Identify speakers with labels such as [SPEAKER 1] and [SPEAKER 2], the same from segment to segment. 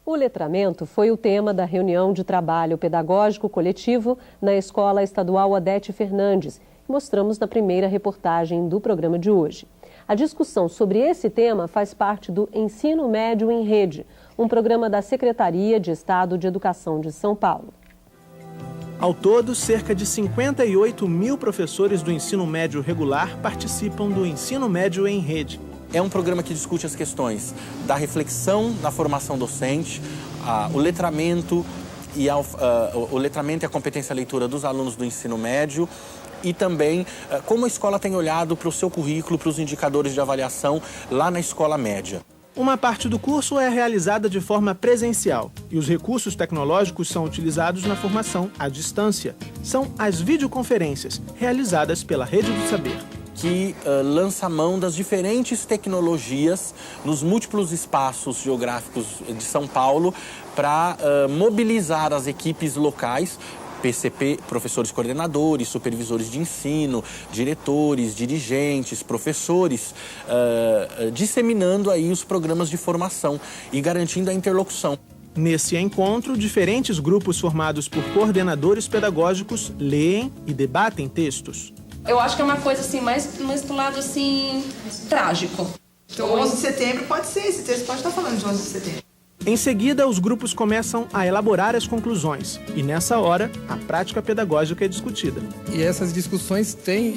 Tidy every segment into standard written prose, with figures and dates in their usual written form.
[SPEAKER 1] O letramento foi o tema da reunião de trabalho pedagógico coletivo na Escola Estadual Odete Fernandes. Mostramos na primeira reportagem do programa de hoje. A discussão sobre esse tema faz parte do Ensino Médio em Rede, um programa da Secretaria de Estado de Educação de São Paulo.
[SPEAKER 2] Ao todo, cerca de 58 mil professores do ensino médio regular participam do Ensino Médio em Rede.
[SPEAKER 3] É um programa que discute as questões da reflexão na formação docente, o letramento e a competência leitura dos alunos do ensino médio e também como a escola tem olhado para o seu currículo, para os indicadores de avaliação lá na escola média.
[SPEAKER 2] Uma parte do curso é realizada de forma presencial e os recursos tecnológicos são utilizados na formação à distância. São as videoconferências, realizadas pela Rede do Saber,
[SPEAKER 3] que lança mão das diferentes tecnologias nos múltiplos espaços geográficos de São Paulo para mobilizar as equipes locais, PCP, professores coordenadores, supervisores de ensino, diretores, dirigentes, professores, disseminando aí os programas de formação e garantindo a interlocução.
[SPEAKER 2] Nesse encontro, diferentes grupos formados por coordenadores pedagógicos leem e debatem textos.
[SPEAKER 4] Eu acho que é uma coisa assim, mais pro lado assim, trágico.
[SPEAKER 5] Então 11 de setembro pode ser, esse texto pode estar falando de 11 de setembro.
[SPEAKER 2] Em seguida, os grupos começam a elaborar as conclusões e, nessa hora, a prática pedagógica é discutida.
[SPEAKER 6] E essas discussões têm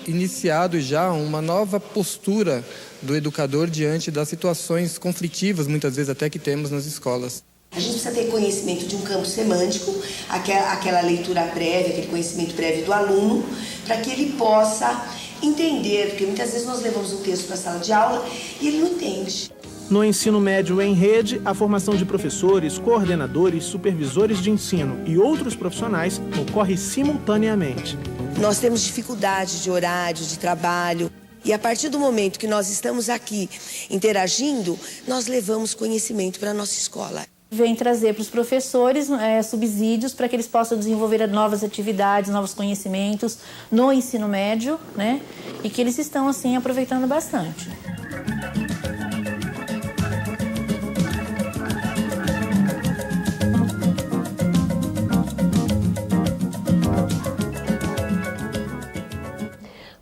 [SPEAKER 6] iniciado já uma nova postura do educador diante das situações conflitivas, muitas vezes até que temos nas escolas.
[SPEAKER 7] A gente precisa ter conhecimento de um campo semântico, aquela leitura prévia, aquele conhecimento prévio do aluno, para que ele possa entender, porque muitas vezes nós levamos um texto para a sala de aula e ele não entende.
[SPEAKER 2] No ensino médio em rede, a formação de professores, coordenadores, supervisores de ensino e outros profissionais ocorre simultaneamente.
[SPEAKER 7] Nós temos dificuldade de horário, de trabalho, e a partir do momento que nós estamos aqui interagindo, nós levamos conhecimento para a nossa escola.
[SPEAKER 8] Vem trazer para os professores subsídios para que eles possam desenvolver novas atividades, novos conhecimentos no ensino médio, né? E que eles estão, assim, aproveitando bastante.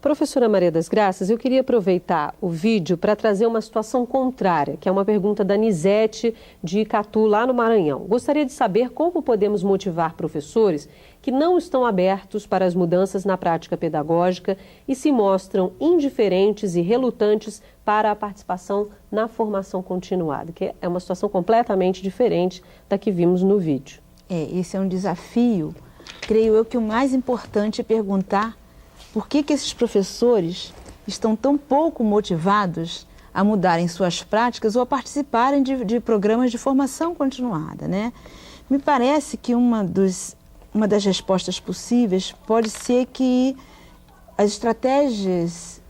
[SPEAKER 1] Professora Maria das Graças, eu queria aproveitar o vídeo para trazer uma situação contrária, que é uma pergunta da Nizete de Icatu, lá no Maranhão. Gostaria de saber como podemos motivar professores que não estão abertos para as mudanças na prática pedagógica e se mostram indiferentes e relutantes para a participação na formação continuada, que é uma situação completamente diferente da que vimos no vídeo.
[SPEAKER 9] Esse é um desafio. Creio eu que o mais importante é perguntar por que esses professores estão tão pouco motivados a mudarem suas práticas ou a participarem de programas de formação continuada, né? Me parece que uma das respostas possíveis pode ser que as estratégias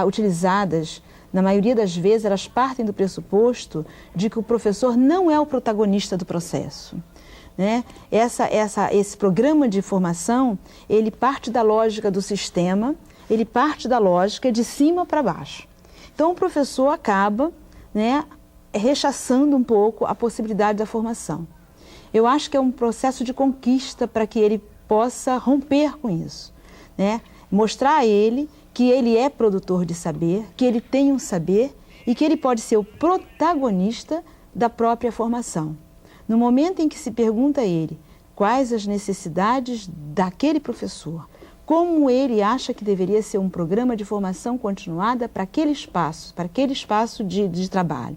[SPEAKER 9] utilizadas, na maioria das vezes, elas partem do pressuposto de que o professor não é o protagonista do processo. Né? Esse programa de formação, ele parte da lógica do sistema, ele parte da lógica de cima para baixo. Então, o professor acaba, né, rechaçando um pouco a possibilidade da formação. Eu acho que é um processo de conquista para que ele possa romper com isso, né? Mostrar a ele que ele é produtor de saber, que ele tem um saber e que ele pode ser o protagonista da própria formação. No momento em que se pergunta a ele quais as necessidades daquele professor, como ele acha que deveria ser um programa de formação continuada para aquele espaço de trabalho,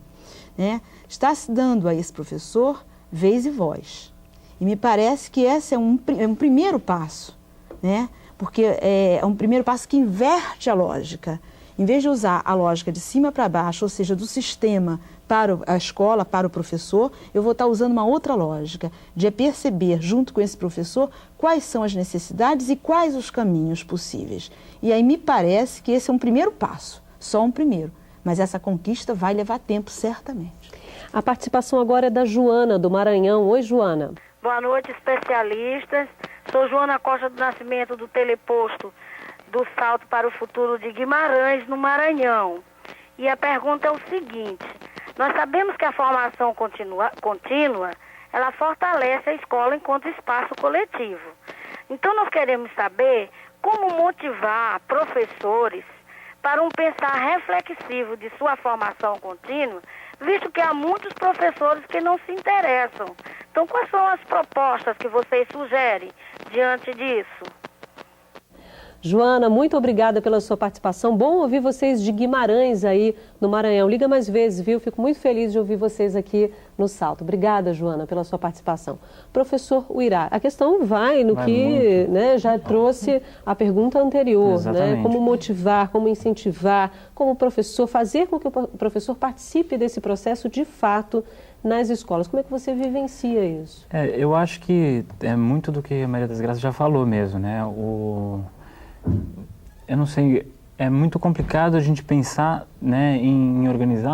[SPEAKER 9] né? Está se dando a esse professor vez e voz. E me parece que esse é um primeiro passo, né? Porque é um primeiro passo que inverte a lógica. Em vez de usar a lógica de cima para baixo, ou seja, do sistema para a escola, para o professor, eu vou estar usando uma outra lógica, de perceber, junto com esse professor, quais são as necessidades e quais os caminhos possíveis. E aí me parece que esse é um primeiro passo, só um primeiro, mas essa conquista vai levar tempo, certamente.
[SPEAKER 1] A participação agora é da Joana, do Maranhão. Oi, Joana.
[SPEAKER 10] Boa noite, especialistas. Sou Joana Costa do Nascimento, do Teleposto do Salto para o Futuro de Guimarães, no Maranhão. E a pergunta é o seguinte: Nós sabemos que a formação contínua, ela fortalece a escola enquanto espaço coletivo. Então, nós queremos saber como motivar professores para um pensar reflexivo de sua formação contínua, visto que há muitos professores que não se interessam. Então, quais são as propostas que vocês sugerem diante disso?
[SPEAKER 1] Joana, muito obrigada pela sua participação. Bom ouvir vocês de Guimarães aí no Maranhão. Liga mais vezes, viu? Fico muito feliz de ouvir vocês aqui no Salto. Obrigada, Joana, pela sua participação. Professor Uirá, a questão vai no que, né, já trouxe a pergunta anterior, né? Como motivar, como incentivar, como o professor, fazer com que o professor participe desse processo de fato nas escolas. Como é que você vivencia isso?
[SPEAKER 11] Eu acho que é muito do que a Maria das Graças já falou mesmo, né? Eu não sei, é muito complicado a gente pensar, né, em organizar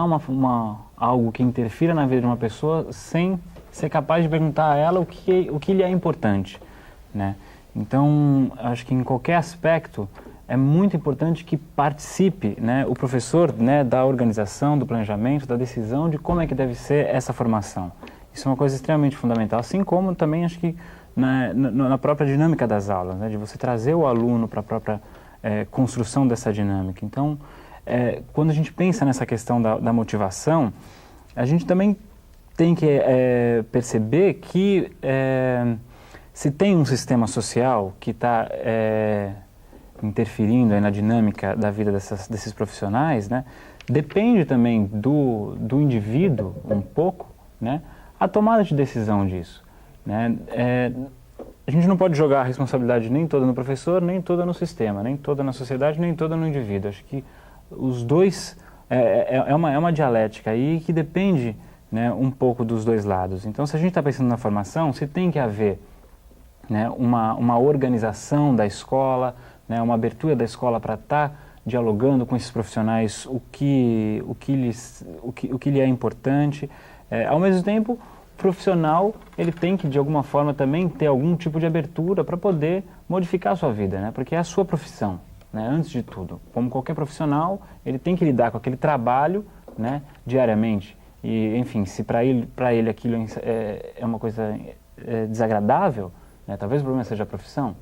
[SPEAKER 11] algo que interfira na vida de uma pessoa sem ser capaz de perguntar a ela o que lhe é importante, né? Então, acho que em qualquer aspecto é muito importante que participe, né, o professor, né, da organização, do planejamento, da decisão de como é que deve ser essa formação. Isso é uma coisa extremamente fundamental, assim como também acho que na própria dinâmica das aulas, né, de você trazer o aluno para a própria construção dessa dinâmica. Então, quando a gente pensa nessa questão da motivação, a gente também tem que perceber que se tem um sistema social que está interferindo aí na dinâmica da vida desses profissionais, né, depende também do indivíduo, um pouco, né, a tomada de decisão disso. Né? A gente não pode jogar a responsabilidade nem toda no professor, nem toda no sistema, nem toda na sociedade, nem toda no indivíduo. Acho que os dois é uma dialética aí que depende, né, um pouco dos dois lados. Então, se a gente está pensando na formação, se tem que haver, né, uma organização da escola, né, uma abertura da escola para estar dialogando com esses profissionais o que lhe é importante. Ao mesmo tempo, profissional, ele tem que, de alguma forma, também ter algum tipo de abertura para poder modificar a sua vida, né? Porque é a sua profissão, né? Antes de tudo. Como qualquer profissional, ele tem que lidar com aquele trabalho, né, diariamente. E, enfim, se para ele aquilo é uma coisa desagradável, né, talvez o problema seja a profissão,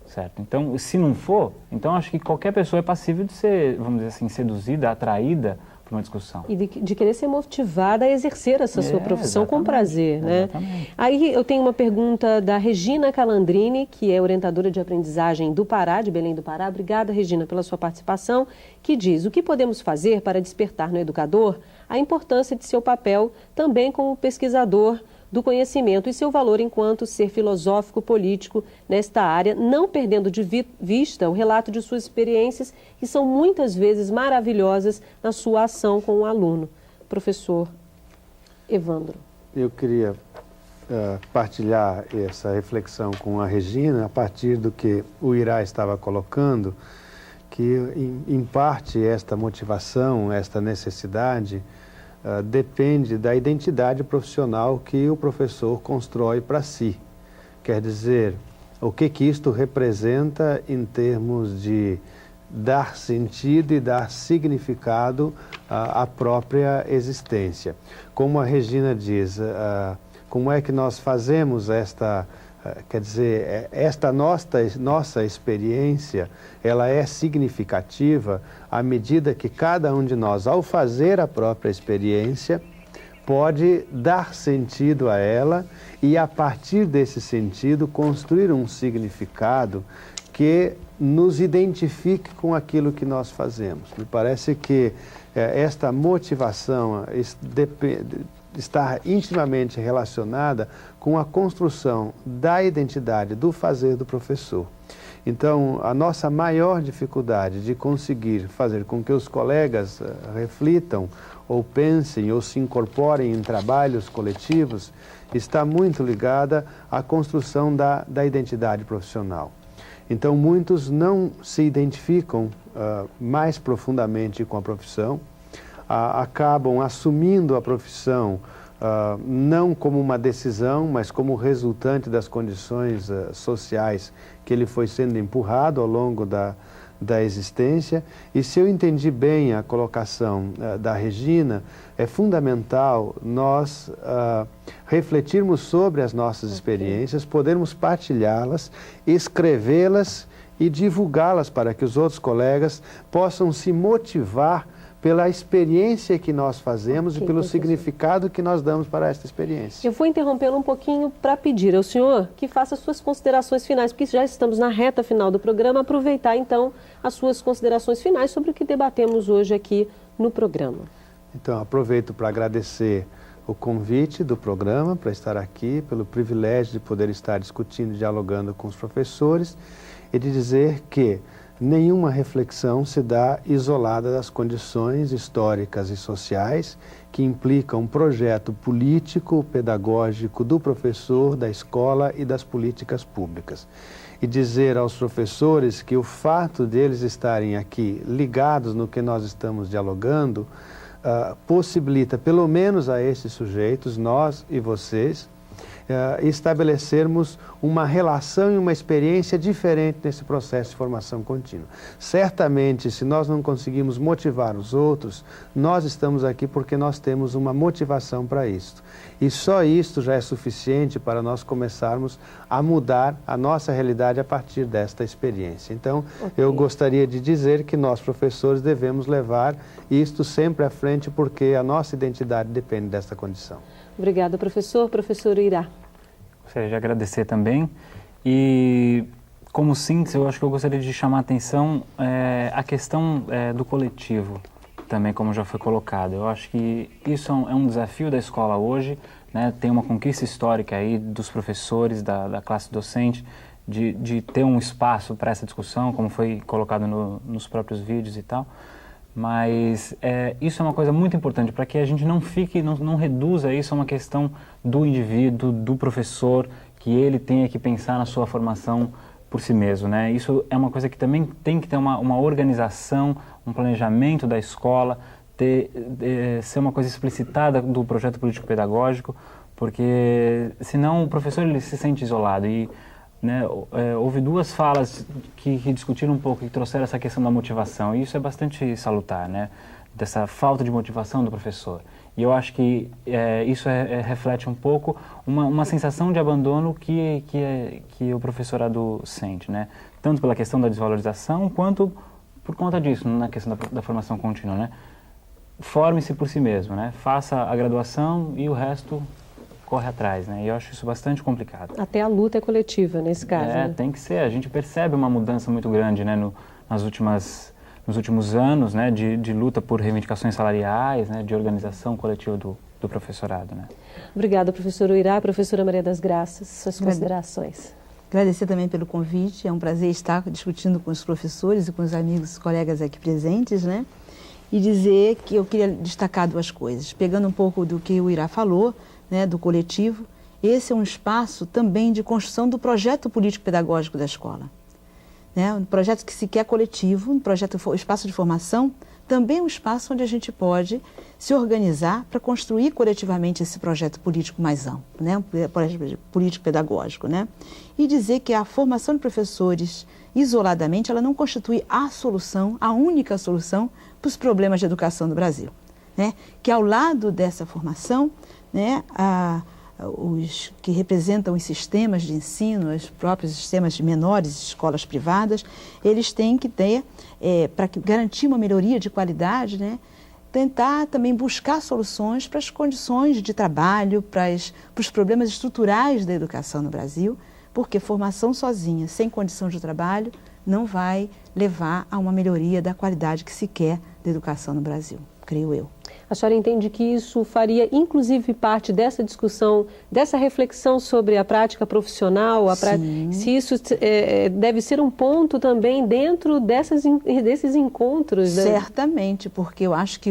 [SPEAKER 11] certo? Então, se não for, então acho que qualquer pessoa é passível de ser, vamos dizer assim, seduzida, atraída uma discussão. E
[SPEAKER 1] de querer ser motivada a exercer essa sua profissão com prazer, né? Exatamente. Aí eu tenho uma pergunta da Regina Calandrini, que é orientadora de aprendizagem do Pará, de Belém do Pará. Obrigada, Regina, pela sua participação, que diz: o que podemos fazer para despertar no educador a importância de seu papel também como pesquisador do conhecimento e seu valor enquanto ser filosófico-político nesta área, não perdendo de vista o relato de suas experiências, que são muitas vezes maravilhosas na sua ação com o aluno. Professor Evandro.
[SPEAKER 12] Eu queria partilhar essa reflexão com a Regina a partir do que o Irá estava colocando, que em parte esta motivação, esta necessidade depende da identidade profissional que o professor constrói para si. Quer dizer, o que isto representa em termos de dar sentido e dar significado à própria existência. Como a Regina diz, como é que nós fazemos esta... Quer dizer, esta nossa experiência, ela é significativa à medida que cada um de nós, ao fazer a própria experiência, pode dar sentido a ela e, a partir desse sentido, construir um significado que nos identifique com aquilo que nós fazemos. Me parece que esta motivação está intimamente relacionada com a construção da identidade do fazer do professor. Então, a nossa maior dificuldade de conseguir fazer com que os colegas reflitam ou pensem ou se incorporem em trabalhos coletivos está muito ligada à construção da identidade profissional. Então, muitos não se identificam mais profundamente com a profissão, acabam assumindo a profissão não como uma decisão, mas como resultante das condições sociais que ele foi sendo empurrado ao longo da existência. E se eu entendi bem a colocação da Regina, é fundamental nós refletirmos sobre as nossas experiências, podermos partilhá-las, escrevê-las e divulgá-las para que os outros colegas possam se motivar pela experiência que nós fazemos e pelo significado que nós damos para esta experiência.
[SPEAKER 1] Eu vou interrompê-lo um pouquinho para pedir ao senhor que faça as suas considerações finais, porque já estamos na reta final do programa, aproveitar então as suas considerações finais sobre o que debatemos hoje aqui no programa.
[SPEAKER 12] Então, aproveito para agradecer o convite do programa para estar aqui, pelo privilégio de poder estar discutindo, dialogando com os professores e de dizer que nenhuma reflexão se dá isolada das condições históricas e sociais que implicam um projeto político, pedagógico do professor, da escola e das políticas públicas. E dizer aos professores que o fato deles estarem aqui ligados no que nós estamos dialogando possibilita, pelo menos a esses sujeitos, nós e vocês, estabelecermos uma relação e uma experiência diferente nesse processo de formação contínua. Certamente, se nós não conseguimos motivar os outros, nós estamos aqui porque nós temos uma motivação para isto. E só isto já é suficiente para nós começarmos a mudar a nossa realidade a partir desta experiência. Então, eu gostaria de dizer que nós, professores, devemos levar isto sempre à frente porque a nossa identidade depende desta condição.
[SPEAKER 1] Obrigada, professor. Professor Uirá.
[SPEAKER 11] Gostaria de agradecer também e, como síntese, eu acho que eu gostaria de chamar a atenção a questão do coletivo também, como já foi colocado. Eu acho que isso é um desafio da escola hoje, né? Tem uma conquista histórica aí dos professores, da classe docente, de ter um espaço para essa discussão, como foi colocado nos próprios vídeos e tal. Mas isso é uma coisa muito importante para que a gente não reduza isso a uma questão do indivíduo, do professor, que ele tenha que pensar na sua formação por si mesmo, né? Isso é uma coisa que também tem que ter uma organização, um planejamento da escola, ser uma coisa explicitada do projeto político-pedagógico, porque senão o professor ele se sente isolado. E né, houve duas falas que discutiram um pouco, que trouxeram essa questão da motivação, e isso é bastante salutar, né, dessa falta de motivação do professor. E eu acho que isso reflete um pouco uma sensação de abandono que o professorado sente, né, tanto pela questão da desvalorização, quanto por conta disso, na questão da formação contínua, né. Forme-se por si mesmo, né, faça a graduação e o resto corre atrás, né? E eu acho isso bastante complicado.
[SPEAKER 1] Até a luta é coletiva nesse caso. Né?
[SPEAKER 11] Tem que ser. A gente percebe uma mudança muito grande, né, nos últimos anos, né, de luta por reivindicações salariais, né, de organização coletiva do professorado, né?
[SPEAKER 1] Obrigada, professor Uirá. Professora Maria das Graças, suas considerações.
[SPEAKER 9] Agradecer também pelo convite. É um prazer estar discutindo com os professores e com os amigos e colegas aqui presentes, né? E dizer que eu queria destacar duas coisas. Pegando um pouco do que o Uirá falou, né, do coletivo, esse é um espaço também de construção do projeto político-pedagógico da escola. Né? Um projeto que se quer coletivo, um espaço de formação, também é um espaço onde a gente pode se organizar para construir coletivamente esse projeto político mais amplo, né? Um projeto político-pedagógico. Né? E dizer que a formação de professores, isoladamente, ela não constitui a solução, a única solução para os problemas de educação do Brasil. Né? Que ao lado dessa formação, né, os que representam os sistemas de ensino, os próprios sistemas de menores escolas privadas, eles têm que ter, para garantir uma melhoria de qualidade, né, tentar também buscar soluções para as condições de trabalho, para os problemas estruturais da educação no Brasil, porque formação sozinha, sem condição de trabalho, não vai levar a uma melhoria da qualidade que se quer da educação no Brasil, creio eu.
[SPEAKER 1] A senhora entende que isso faria, inclusive, parte dessa discussão, dessa reflexão sobre a prática profissional? Se isso deve ser um ponto também dentro desses encontros? Né?
[SPEAKER 9] Certamente, porque eu acho que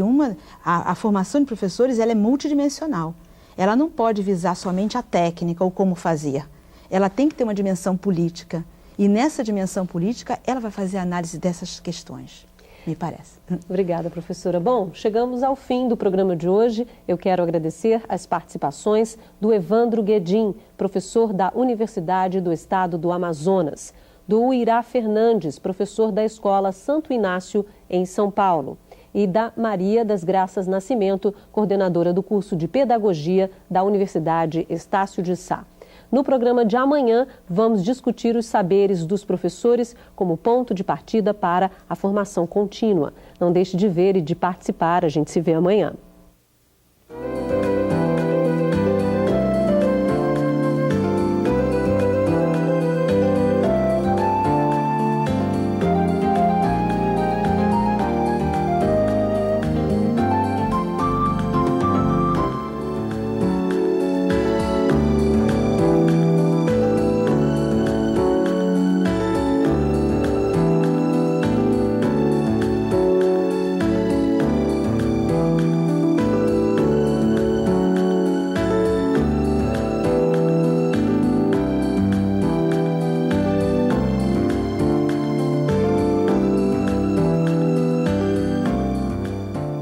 [SPEAKER 9] a formação de professores ela é multidimensional. Ela não pode visar somente a técnica ou como fazer. Ela tem que ter uma dimensão política. E nessa dimensão política, ela vai fazer a análise dessas questões. Me parece.
[SPEAKER 1] Obrigada, professora. Bom, chegamos ao fim do programa de hoje. Eu quero agradecer as participações do Evandro Guedin, professor da Universidade do Estado do Amazonas, do Uirá Fernandes, professor da Escola Santo Inácio, em São Paulo, e da Maria das Graças Nascimento, coordenadora do curso de Pedagogia da Universidade Estácio de Sá. No programa de amanhã, vamos discutir os saberes dos professores como ponto de partida para a formação contínua. Não deixe de ver e de participar. A gente se vê amanhã.